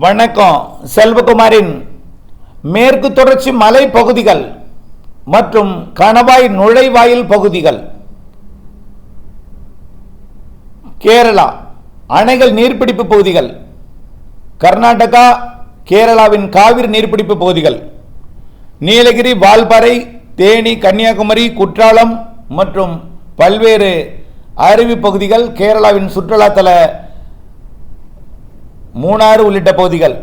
வணக்கம். செல்வகுமாரின் மேற்கு தொடர்ச்சி மலை பகுதிகள் மற்றும் கணவாய் நுழைவாயில் பகுதிகள், கேரளா அணைகள் நீர்பிடிப்பு பகுதிகள், கர்நாடகா கேரளாவின் காவிரி நீர்பிடிப்பு பகுதிகள், நீலகிரி, வால்பாறை, தேனி, கன்னியாகுமரி, குற்றாலம் மற்றும் பல்வேறு அருவி பகுதிகள், கேரளாவின் சுற்றுலாத்தல மூணாறு உள்ளிட்ட பகுதிகள்.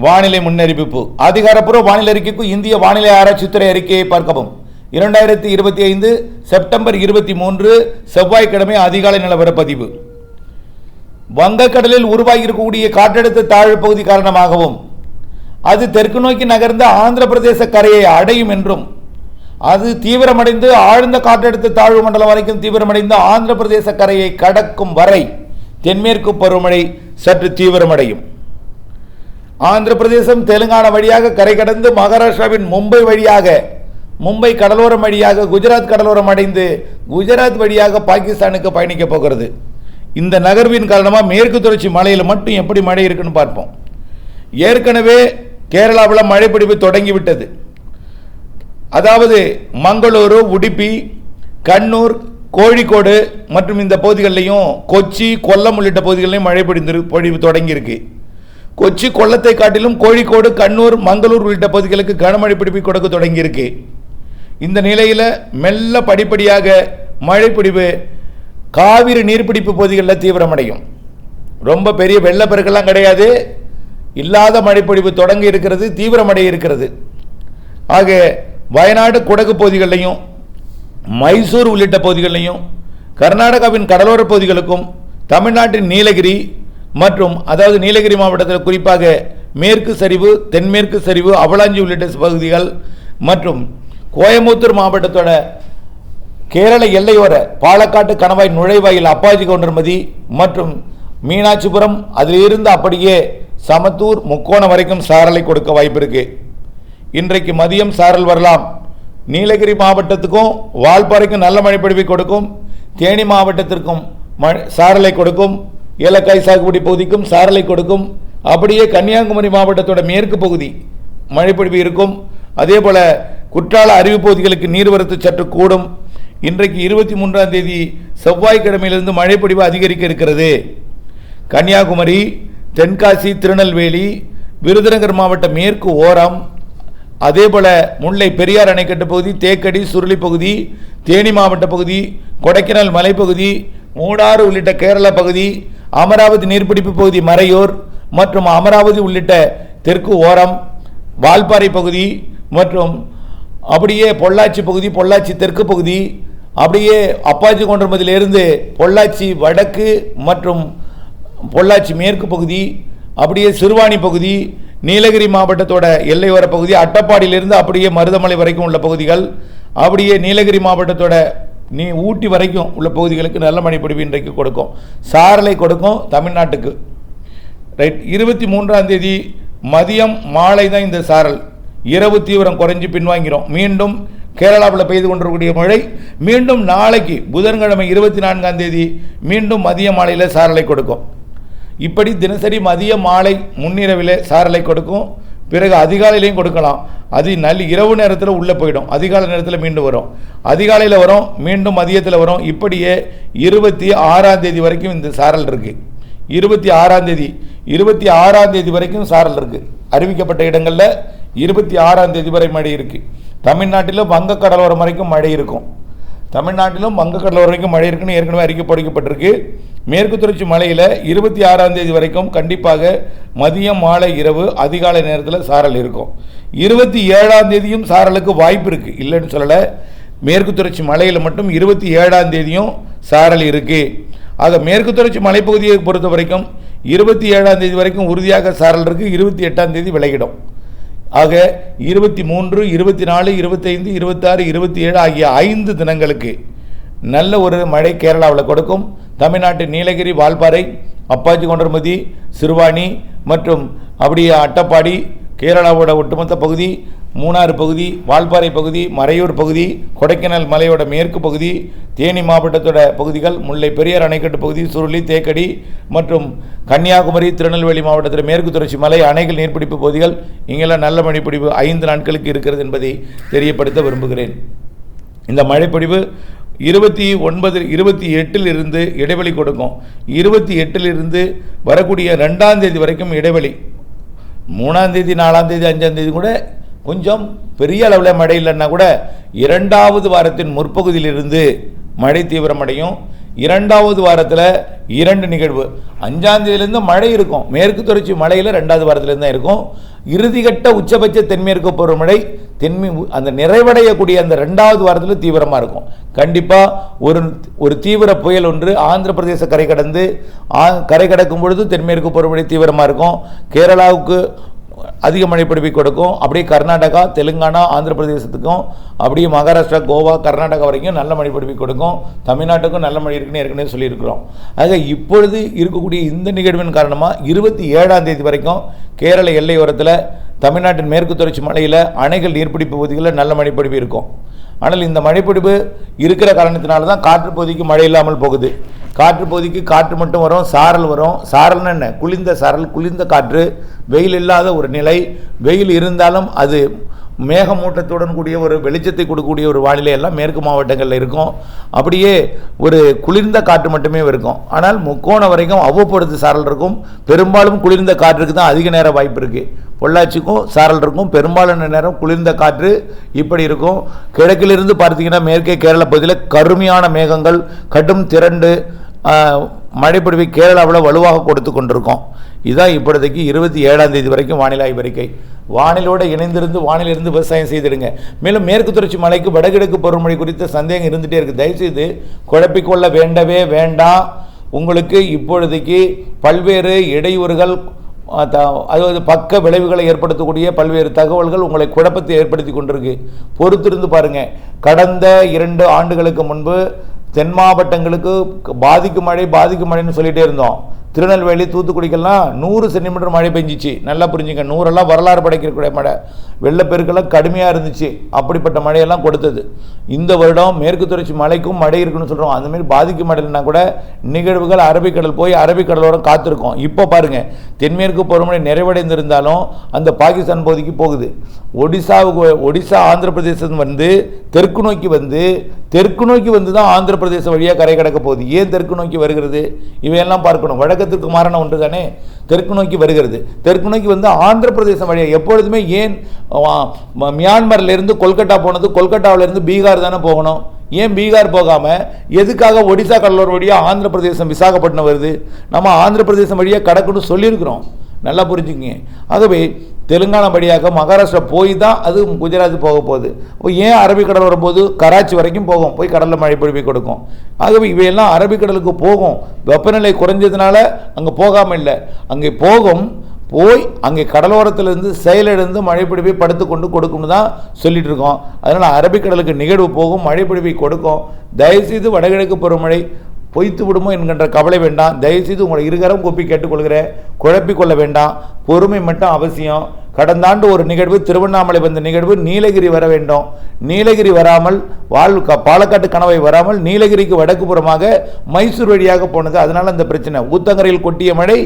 வானிலை முன்னறிவிப்பு. அதிகாரப்பூர்வ வானிலை அறிக்கைக்கு இந்திய வானிலை ஆராய்ச்சித்துறை அறிக்கையை பார்க்கவும். 2025 செப்டம்பர் 23 செவ்வாய்க்கிழமை அதிகாலை நிலவர பதிவு. வங்கக்கடலில் உருவாகியிருக்கக்கூடிய காற்றழுத்த தாழ்வு பகுதி காரணமாகவும் அது தெற்கு நோக்கி நகர்ந்து ஆந்திர பிரதேச கரையை அடையும் என்றும், அது தீவிரமடைந்து ஆழ்ந்த காற்றழுத்த தாழ்வு மண்டலம் வரைக்கும் தீவிரமடைந்து ஆந்திர பிரதேச கரையை கடக்கும் வரை தென்மேற்கு பருவமழை சற்று தீவிரமடையும். ஆந்திர பிரதேசம் தெலுங்கானா வழியாக கரை கடந்து மகாராஷ்டிராவின் மும்பை வழியாக, மும்பை கடலோரம் வழியாக குஜராத் கடலோரம் அடைந்து குஜராத் வழியாக பாகிஸ்தானுக்கு பயணிக்க போகிறது. இந்த நகர்வின் காரணமாக மேற்கு தொடர்ச்சி மலையில் மட்டும் எப்படி மழை இருக்குன்னு பார்ப்போம். ஏற்கனவே கேரளாவில் மழைப்பிடிப்பு தொடங்கிவிட்டது. அதாவது மங்களூரு, உடுப்பி, கண்ணூர், கோழிக்கோடு மற்றும் இந்த பகுதிகளிலையும் கொச்சி, கொல்லம் உள்ளிட்ட பகுதிகளிலும் மழை பொழிவு தொடங்கியிருக்கு. கொச்சி, கொல்லத்தை காட்டிலும் கோழிக்கோடு, கண்ணூர், மங்களூர் உள்ளிட்ட பகுதிகளுக்கு கனமழை பிடிப்பு கொடுக்க தொடங்கியிருக்கு. இந்த நிலையில் மெல்ல படிப்படியாக மழைப்பிடிப்பு காவிரி நீர்பிடிப்பு பகுதிகளில் தீவிரமடையும். ரொம்ப பெரிய வெள்ளப்பெருக்கெல்லாம் கிடையாது, இல்லாத மழைப்பொழிவு தொடங்கி இருக்கிறது, தீவிரமடைய இருக்கிறது. ஆக வயநாடு, குடகு பகுதிகளிலையும் மைசூர் உள்ளிட்ட பகுதிகளிலையும் கர்நாடகாவின் கடலோர பகுதிகளுக்கும் தமிழ்நாட்டின் நீலகிரி மற்றும் அதாவது நீலகிரி மாவட்டத்தில் குறிப்பாக மேற்கு சரிவு, தென்மேற்கு சரிவு, அவலாஞ்சி உள்ளிட்ட பகுதிகள் மற்றும் கோயம்புத்தூர் மாவட்டத்தோட கேரள எல்லையோர பாலக்காட்டு கணவாய் நுழைவாயில் அப்பாஜி கவுண்டர்மதி மற்றும் மீனாட்சிபுரம், அதிலிருந்து அப்படியே சமத்தூர், முக்கோணம் வரைக்கும் சாரலை கொடுக்க வாய்ப்பு இருக்கு. இன்றைக்கு மதியம் சாரல் வரலாம். நீலகிரி மாவட்டத்துக்கும் வால்பாறைக்கும் நல்ல மழைப்பொழிவை கொடுக்கும். தேனி மாவட்டத்திற்கும் சாரலை கொடுக்கும். ஏலக்காய் சாகுபடி பகுதிக்கும் சாரலை கொடுக்கும். அப்படியே கன்னியாகுமரி மாவட்டத்தோட மேற்கு பகுதி மழைப்பொழிவு இருக்கும். அதே போல குற்றால அருவி பகுதிகளுக்கு நீர்வரத்து சற்று கூடும். இன்றைக்கு 23ஆம் தேதி செவ்வாய்க்கிழமையிலிருந்து மழைப்பொழிவு அதிகரிக்க இருக்கிறது. கன்னியாகுமரி, தென்காசி, திருநெல்வேலி, விருதுநகர் மாவட்ட மேற்கு ஓரம், அதே போல முல்லை பெரியார் அணைக்கட்டு பகுதி, தேக்கடி, சுருளி பகுதி, தேனி மாவட்ட பகுதி, கொடைக்கானல் மலைப்பகுதி, மூணாறு உள்ளிட்ட கேரள பகுதி, அமராவதி நீர்பிடிப்பு பகுதி, மறையூர் மற்றும் அமராவதி உள்ளிட்ட தெற்கு ஓரம், வால்பாறை பகுதி மற்றும் அப்படியே பொள்ளாச்சி பகுதி, பொள்ளாச்சி தெற்கு பகுதி, அப்படியே அப்பாச்சி கொண்டமதிலிருந்து பொள்ளாச்சி வடக்கு மற்றும் பொள்ளாச்சி மேற்கு பகுதி, அப்படியே சிறுவாணி பகுதி, நீலகிரி மாவட்டத்தோட எல்லையோர பகுதி, அட்டப்பாடியிலிருந்து அப்படியே மருதமலை வரைக்கும் உள்ள பகுதிகள், அப்படியே நீலகிரி மாவட்டத்தோட ஊட்டி வரைக்கும் உள்ள பகுதிகளுக்கு நல்ல மழைப்பொழிவு இன்றைக்கு கொடுக்கும். சாரலை கொடுக்கும் தமிழ்நாட்டுக்கு. ரைட். 23ஆம் தேதி மதியம் மாலை தான் இந்த சாரல். இரவு தீவிரம் குறைஞ்சி பின்வாங்கிறோம். மீண்டும் கேரளாவில் பெய்து கொண்டிருக்கக்கூடிய மழை மீண்டும் நாளைக்கு புதன்கிழமை 24ஆம் தேதி மீண்டும் மதிய மாலையில் சாரலை கொடுக்கும். இப்படி தினசரி மதிய மாலை முன்னிரவில் சாரலை கொடுக்கும். பிறகு அதிகாலையிலையும் கொடுக்கலாம். அது இரவு நேரத்தில் உள்ளே போயிடும். அதிகாலை நேரத்தில் மீண்டும் வரும். அதிகாலையில் வரும், மீண்டும் மதியத்தில் வரும். இப்படியே 26ஆம் தேதி வரைக்கும் இந்த சாரல் இருக்குது. 26ஆம் தேதி வரைக்கும் சாரல் இருக்குது. அறிவிக்கப்பட்ட இடங்களில் 26ஆம் தேதி வரை மழை இருக்குது. தமிழ்நாட்டிலும் வங்கக்கடலோரம் வரைக்கும் மழை இருக்கும். தமிழ்நாட்டிலும் வங்கக்கடலோரம் வரைக்கும் மழை இருக்குன்னு ஏற்கனவே அறிக்கைப்படுத்தப்பட்டிருக்கு. மேற்கு தொடர்ச்சி மலையில் 26ஆம் தேதி வரைக்கும் கண்டிப்பாக மதியம், மாலை, இரவு, அதிகாலை நேரத்தில் சாரல் இருக்கும். 27ஆம் தேதியும் சாரலுக்கு வாய்ப்பு இருக்குது, இல்லைன்னு சொல்லலை. மேற்கு தொடர்ச்சி மலையில் மட்டும் 27ஆம் தேதியும் சாரல் இருக்குது. ஆக மேற்கு தொடர்ச்சி மலைப்பகுதியை பொறுத்த வரைக்கும் 27ஆம் தேதி வரைக்கும் உறுதியாக சாரல் இருக்குது. 28ஆம் தேதி விலகிடும். ஆக 23, 24, 25, 26, 27 ஆகிய 5 தினங்களுக்கு நல்ல ஒரு மழை கேரளாவில் கொடுக்கும். தமிழ்நாட்டின் நீலகிரி, வால்பாறை, அப்பாச்சி கொண்டர்மதி, சிறுவாணி மற்றும் அப்படியே அட்டப்பாடி, கேரளாவோட ஒட்டுமொத்த பகுதி, மூணாறு பகுதி, வால்பாறை பகுதி, மறையூர் பகுதி, கொடைக்கானல் மலையோட மேற்கு பகுதி, தேனி மாவட்டத்தோட பகுதிகள், முல்லை பெரியார் அணைக்கட்டு பகுதி, சுருளி, தேக்கடி மற்றும் கன்னியாகுமரி, திருநெல்வேலி மாவட்டத்தில் மேற்கு தொடர்ச்சி மலை, அணைகள், நீர்பிடிப்பு பகுதிகள், இங்கெல்லாம் நல்ல மழைப்பொழிவு 5 நாட்களுக்கு இருக்கிறது என்பதை தெரியப்படுத்த விரும்புகிறேன். இந்த மழைப்பொழிவு 28 இடைவெளி கொடுக்கும். 28 வரக்கூடிய 2ஆம் தேதி வரைக்கும் இடைவெளி. 3ஆம் தேதி, 4ஆம் தேதி, 5ஆம் தேதி கூட கொஞ்சம் பெரிய அளவில் மழை இல்லைன்னா கூட 2வது வாரத்தின் முற்பகுதியிலிருந்து மழை தீவிரமடையும். 2வது வாரத்தில் 2 நிகழ்வு. 5ஆம் தேதியிலேருந்து மழை இருக்கும். மேற்கு தொடர்ச்சி மழையில் 2வது வாரத்திலேருந்து தான் இருக்கும். இறுதிக்கட்ட உச்சபட்ச தென்மேற்கு பருவமழை அந்த நிறைவடையக்கூடிய அந்த 2வது வாரத்தில் தீவிரமாக இருக்கும். கண்டிப்பாக ஒரு தீவிர புயல் ஒன்று ஆந்திர பிரதேச கரை கடக்கும் பொழுது தென்மேற்கு பருவமழை தீவிரமாக இருக்கும். கேரளாவுக்கு அதிக மழை பொழிவை கொடுக்கும். அப்படியே கர்நாடகா, தெலுங்கானா, ஆந்திர பிரதேசத்துக்கும், அப்படியே மகாராஷ்டிரா, கோவா, கர்நாடகா வரைக்கும் நல்ல மழை பொழிவை கொடுக்கும். தமிழ்நாட்டுக்கும் நல்ல மழை இருக்குன்னு ஏற்கனவே சொல்லியிருக்கிறோம். ஆக இப்பொழுது இருக்கக்கூடிய இந்த நிகழ்வின் காரணமாக 27ஆம் தேதி வரைக்கும் கேரள எல்லையோரத்தில் தமிழ்நாட்டின் மேற்கு தொடர்ச்சி மலையில் அணைகள், நீர்பிடிப்பு பகுதிகளில் நல்ல மழைப்பொழிவு இருக்கும். ஆனால் இந்த மழைப்பொழிவு இருக்கிற காரணத்தினால தான் காற்று பகுதிக்கு மழை இல்லாமல் போகுது. காற்று பகுதிக்கு காற்று மட்டும் வரும், சாரல் வரும். சாரல்னு என்ன? குளிர்ந்த சாரல், குளிர்ந்த காற்று, வெயில் இல்லாத ஒரு நிலை. வெயில் இருந்தாலும் அது மேகமூட்டத்துடன் கூடிய ஒரு வெளிச்சத்தை கொடுக்கக்கூடிய ஒரு வானிலை எல்லாம் மேற்கு மாவட்டங்களில் இருக்கும். அப்படியே ஒரு குளிர்ந்த காற்று மட்டுமே இருக்கும். ஆனால் முக்கோணம் வரைக்கும் அவ்வப்பொழுது சாரல் இருக்கும். பெரும்பாலும் குளிர்ந்த காற்றுக்கு தான் அதிக நேரம் வாய்ப்பு இருக்குது. பொள்ளாச்சிக்கும் சாரல் இருக்கும், பெரும்பாலான நேரம் குளிர்ந்த காற்று இப்படி இருக்கும். கிழக்கிலிருந்து பார்த்தீங்கன்னா மேற்கே கேரள பகுதியில் கருமையான மேகங்கள், கடும் திரண்டு மழைப்பொழிவை கேரளாவில் வலுவாக கொடுத்து கொண்டிருக்கோம். இதுதான் இப்பொழுதைக்கு 27ஆம் தேதி வரைக்கும் வானிலை ஆய்வறிக்கை. வானிலோடு இணைந்திருந்து வானிலிருந்து விவசாயம் செய்திடுங்க. மேலும் மேற்கு தொடர்ச்சி மலைக்கு வடகிழக்கு பருவமழை குறித்த சந்தேகம் இருந்துகிட்டே இருக்குது. தயவுசெய்து குழப்பிக்கொள்ள வேண்டவே வேண்டாம். உங்களுக்கு இப்பொழுதைக்கு பல்வேறு இடையூறுகள், அதாவது பக்க விளைவுகளை ஏற்படுத்தக்கூடிய பல்வேறு தகவல்கள் உங்களை குழப்பத்தை ஏற்படுத்தி கொண்டிருக்கு. பொறுத்திருந்து பாருங்கள். கடந்த 2 ஆண்டுகளுக்கு முன்பு தென் மாவட்டங்களுக்கு பாதிக்கும் மழைன்னு சொல்லிகிட்டே இருந்தோம். திருநெல்வேலி, தூத்துக்குடிக்கெல்லாம் 100 சென்டிமீட்டர் மழை பெஞ்சிச்சு. நல்லா புரிஞ்சுங்க, 100 வரலாறு படைக்கக்கூடிய மழை. வெள்ளப்பெருக்கெல்லாம் கடுமையாக இருந்துச்சு. அப்படிப்பட்ட மழையெல்லாம் கொடுத்தது. இந்த வருடம் மேற்கு தொடர்ச்சி மழைக்கும் மழை இருக்குன்னு சொல்கிறோம். அந்தமாரி பாதிக்கும் மழைனா கூட நிகழ்வுகள் அரபிக்கடல் போய் அரபிக்கடலோட காத்திருக்கோம். இப்போ பாருங்கள், தென்மேற்கு பருவமழை நிறைவடைந்திருந்தாலும் அந்த பாகிஸ்தான் பகுதிக்கு போகுது. ஒடிசா ஆந்திர பிரதேசம் தெற்கு நோக்கி வந்து தான் ஆந்திர பிரதேசம் வழியாக கரை கடக்க போகுது. ஏன் தெற்கு நோக்கி வருகிறது? இவையெல்லாம் பார்க்கணும். வழக்கத்திற்கு மாறான ஒன்று தானே தெற்கு நோக்கி வருகிறது. தெற்கு நோக்கி வந்து ஆந்திர பிரதேசம் வழியாக எப்பொழுதுமே ஏன் மியான்மர்லேருந்து கொல்கட்டா போனது, கொல்கட்டாவிலேருந்து பீகார் தானே போகணும். ஏன் பீகார் போகாமல் எதுக்காக ஒடிசா கடலோர வழியாக ஆந்திர பிரதேசம் விசாகப்பட்டினம் வருது? நம்ம ஆந்திர பிரதேசம் வழியாக கடக்கணும்னு சொல்லியிருக்கிறோம். நல்லா புரிஞ்சுக்கிங்க. ஆகவே தெலுங்கானா வழியாக மகாராஷ்டிரா போய் தான் அது குஜராத் போக போகுது. ஏன் அரபிக்கடல் வரும்போது கராச்சி வரைக்கும் போகும், போய் கடலில் மழை பொழிவை கொடுக்கும். ஆகவே இவையெல்லாம் அரபிக்கடலுக்கு போகும். வெப்பநிலை குறைஞ்சதுனால அங்கே போகாமல் இல்லை, அங்கே போய் அங்கே கடலோரத்திலிருந்து செயலிழந்து மழைப்பொழிவை படுத்துக்கொண்டு கொடுக்கும்னு தான் சொல்லிட்டு இருக்கோம். அதனால் அரபிக்கடலுக்கு நிகழ்வு போகும், மழைப்பொழிவை கொடுக்கும். தயவுசெய்து வடகிழக்கு பருவமழை பொய்த்து விடுமோ என்கின்ற கவலை வேண்டாம். தயவுசெய்து உங்களை இருகரம் கூப்பி கேட்டுக்கொள்கிறேன், குழப்பிக்கொள்ள வேண்டாம். பொறுமை மட்டும் அவசியம். கடந்த ஆண்டு ஒரு நிகழ்வு, திருவண்ணாமலை வந்த நிகழ்வு நீலகிரி வர வேண்டும். நீலகிரி வராமல் பாலக்காட்டு கணவை வராமல் நீலகிரிக்கு வடக்கு புறமாக மைசூர் வழியாக போனது. அதனால் அந்த பிரச்சனை. ஊத்தங்கரையில் கொட்டிய மழை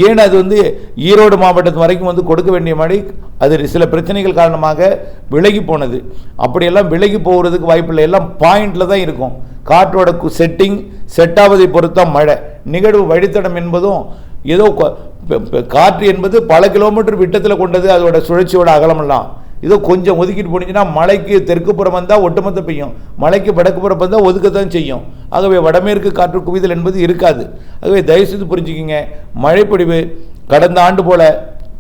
ஏன் அது ஈரோடு மாவட்டத்து வரைக்கும் கொடுக்க வேண்டிய மழை அது சில பிரச்சனைகள் காரணமாக விலகி போனது. அப்படியெல்லாம் விலகி போகிறதுக்கு வாய்ப்பில்லை. எல்லாம் பாயிண்டில் தான் இருக்கும். காற்றோட செட் ஆவதை பொறுத்தான் மழை. நிகழ்வு வழித்தடம் என்பதும் ஏதோ காற்று என்பது பல கிலோமீட்டர் விட்டத்தில் கொண்டது. அதோட சுழற்சியோட அகலமெல்லாம் ஏதோ கொஞ்சம் ஒதுக்கிட்டு போனிச்சுன்னா மலைக்கு தெற்கு புறம் வந்தால் ஒட்டுமொத்த பெய்யும், மலைக்கு வடக்கு புறம் வந்தால் ஒதுக்கத்தான் செய்யும். ஆகவே வடமேற்கு காற்று குவிதல் என்பது இருக்காது. ஆகவே தயவுசெய்து புரிஞ்சுக்கிங்க. மழைப்பொழிவு கடந்த ஆண்டு போல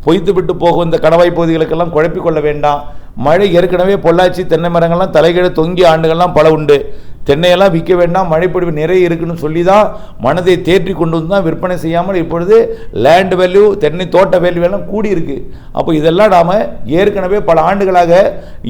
பொய்த்து விட்டு போகும் இந்த கணவாய் பகுதிகளுக்கெல்லாம் குழப்பிக்கொள்ள வேண்டாம். மழை ஏற்கனவே பொள்ளாச்சி தென்னை மரங்கள்லாம் தலைகீழ தொங்கிய ஆண்டுகள்லாம் பல உண்டு. தென்னையெல்லாம் விற்க வேண்டாம், மழைப்பொழிவு நிறைய இருக்குன்னு சொல்லி தான் மனதை தேற்றி கொண்டு வந்து தான் விற்பனை செய்யாமல் இப்பொழுது லேண்ட் வேல்யூ, தென்னை தோட்ட வேல்யூ எல்லாம் கூடியிருக்கு. அப்போ இதெல்லாம் நாம் ஏற்கனவே பல ஆண்டுகளாக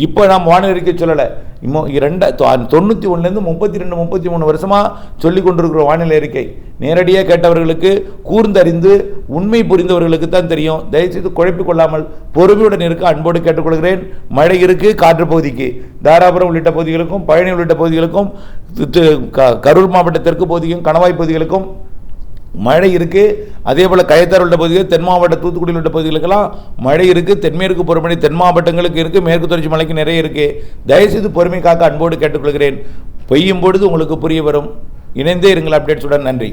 இப்போ நாம் வானிலை அறிக்கை சொல்லலை. இன்னும் 91லேருந்து 32 33 வருஷமாக சொல்லி கொண்டிருக்கிற வானிலை அறிக்கை நேரடியாக கேட்டவர்களுக்கு கூர்ந்தறிந்து உண்மை புரிந்தவர்களுக்கு தான் தெரியும். தயவுசெய்து குழப்பிக் கொள்ளாமல் பொறுமையுடன் இருக்க அன்போடு கேட்டுக்கொள்கிறேன். மழை இருக்கு காற்று பகுதிக்கு தாராபுரம் உள்ளிட்ட பகுதிகளுக்கும் பழனி உள்ளிட்ட பகுதிகளுக்கும் கரூர் மாவட்ட தெற்கு பகுதிக்கும் கணவாய் பகுதிகளுக்கும் மழை இருக்குது. அதே போல் கயத்தார் உள்ள பகுதிகள் தென் மாவட்ட தூத்துக்குடியில் உள்ள பகுதிகளுக்கெல்லாம் மழை இருக்குது. தென்மேற்கு பருவமழை தென் மாவட்டங்களுக்கு இருக்குது. மேற்கு தொடர்ச்சி மலைக்கு நிறைய இருக்குது. தயவுசெய்து பொறுமை காக்க அன்போடு கேட்டுக்கொள்கிறேன். பெய்யும் பொழுது உங்களுக்கு புரிய வரும். இணைந்தே இருங்கள் அப்டேட்ஸுடன். நன்றி.